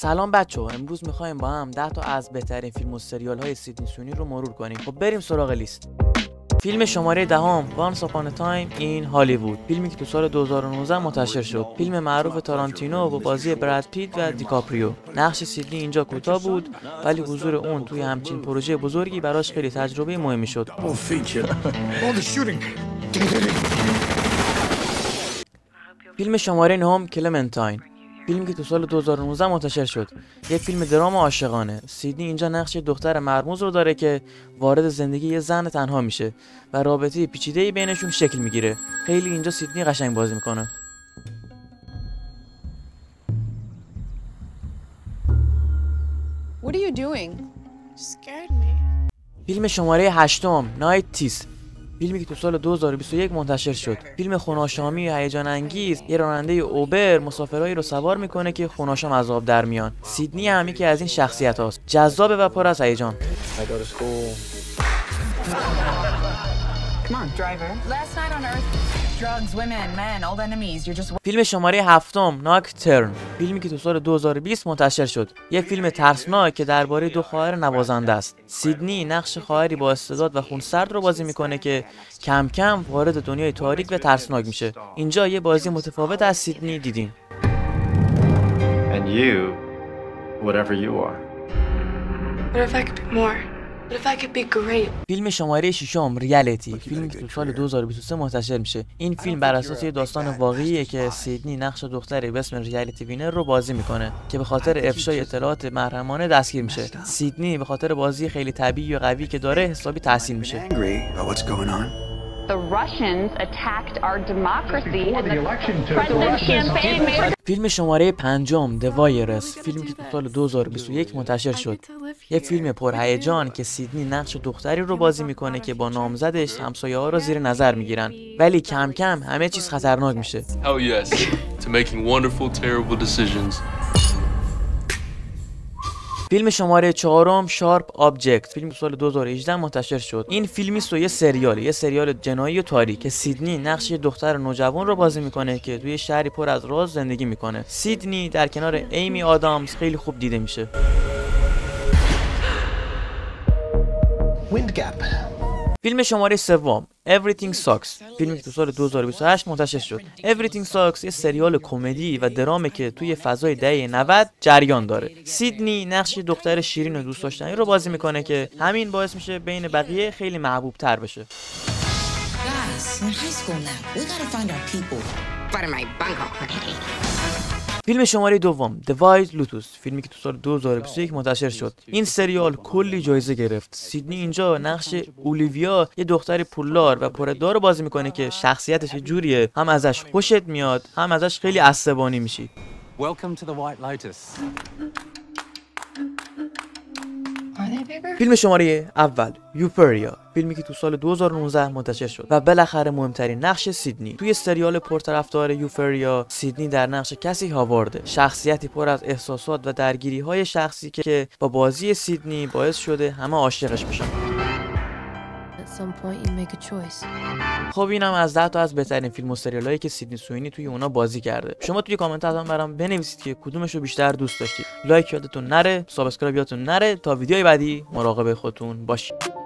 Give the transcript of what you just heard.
سلام بچه‌ها، امروز می‌خوایم با هم 10 تا از بهترین فیلم و سریال‌های سیدنی سوینی رو مرور کنیم. خب بریم سراغ لیست. فیلم شماره دهم Once Upon a Time in Hollywood، فیلمی که تو سال 2019 منتشر شد. فیلم معروف تارانتینو با بازی براد پیت و دیکاپریو. نقش سیدنی اینجا کوتاه بود ولی حضور اون توی همچین پروژه بزرگی براش خیلی تجربه مهمی شد. فیلم شماره نهم کلمنتاین، فیلمی که تو سال 2019 منتشر شد. یه فیلم درام عاشقانه. سیدنی اینجا نقش دختر مرموز رو داره که وارد زندگی یه زن تنها میشه و رابطه پیچیده‌ای بینشون شکل میگیره. خیلی اینجا سیدنی قشنگ بازی میکنه. What are you doing? Scared me. فیلم شماره 8 نایت تیس، فیلمی که تو سال 2021 منتشر شد. فیلم خوناشامی و هیجان انگیز. یه راننده اوبر مسافرایی رو سوار میکنه که خوناشام از آب در میان. سیدنی هم یکی از این شخصیت هاست. جذابه و پر از هیجان. فیلم شماره 7 ناکترن، فیلمی که تو سال 2020 منتشر شد. یه فیلم ترسناک که درباره دو خواهر نوازنده است. سیدنی نقش خواهری با استعداد و خونسرد رو بازی میکنه که کم کم وارد دنیای تاریک و ترسناک میشه. اینجا یه بازی متفاوت از سیدنی دیدیم. And you, whatever you are. What if I could be more? What if I could be great? فیلم شماره 6 ریالیتی، فیلمی که تو سال 2023 منتشر میشه. این فیلم بر اساس یه داستان واقعیه که سیدنی نقش دختری به اسم ریالیتی وینر رو بازی میکنه که به خاطر افشای اطلاعات محرمانه دستگیر میشه. سیدنی به خاطر بازی خیلی طبیعی و قوی که داره حسابی تحسین میشه. The Russians attacked our democracy and the president's campaign made. فیلم شماره 5 The Virus، فیلمی که تو سال 2021 منتشر شد. یه فیلم پرهیجان که سیدنی نقش دختری رو بازی میکنه که با نامزدش همسایه‌ها رو زیر نظر میگیرن ولی کم کم همه چیز خطرناک میشه. Oh yes, to making wonderful, terrible decisions. فیلم شماره 4 شارپ آبجکت، فیلم سال 2018 منتشر شد. این فیلمی است و یه سریال جنایی و تاریک که سیدنی نقش دختر نوجوان رو بازی میکنه که توی شهری پر از راز زندگی میکنه. سیدنی در کنار ایمی آدامز خیلی خوب دیده میشه. فیلم شماره 3 Everything Sucks، فیلمی که تو سال 2028 منتشر شد. Everything Sucks یه سریال کمدی و درامه که توی فضای دهه 90 جریان داره. سیدنی نقش دختر شیرین و دوست داشتنی رو بازی میکنه که همین باعث میشه بین بقیه خیلی محبوب تر بشه. فیلم شماره 2 The White Lotus، فیلمی که تو سال 2021 منتشر شد. این سریال کلی جایزه گرفت. سیدنی اینجا نقش اولیویا یه دختر پولدار و پردار رو بازی میکنه که شخصیتش یه جوریه هم ازش خوشت میاد هم ازش خیلی عصبانی میشی. Welcome to the White Lotus. فیلم شماره اول یوفوریا، فیلمی که تو سال 2019 منتشر شد و بالاخره مهمترین نقش سیدنی توی سریال پرطرفدار یوفوریا. سیدنی در نقش کسی هاوارد، شخصیتی پر از احساسات و درگیری‌های شخصی که با بازی سیدنی باعث شده همه عاشقش بشن. خب اینم از 10 تا از بهترین فیلم و سریالایی که سیدنی سوینی توی اونا بازی کرده. شما توی کامنت‌ها برام بنویسید که کدومش رو بیشتر دوست داشتید. لایک یادتون نره، سابسکرایب یادتون نره. تا ویدیوی بعدی مراقب خودتون باشید.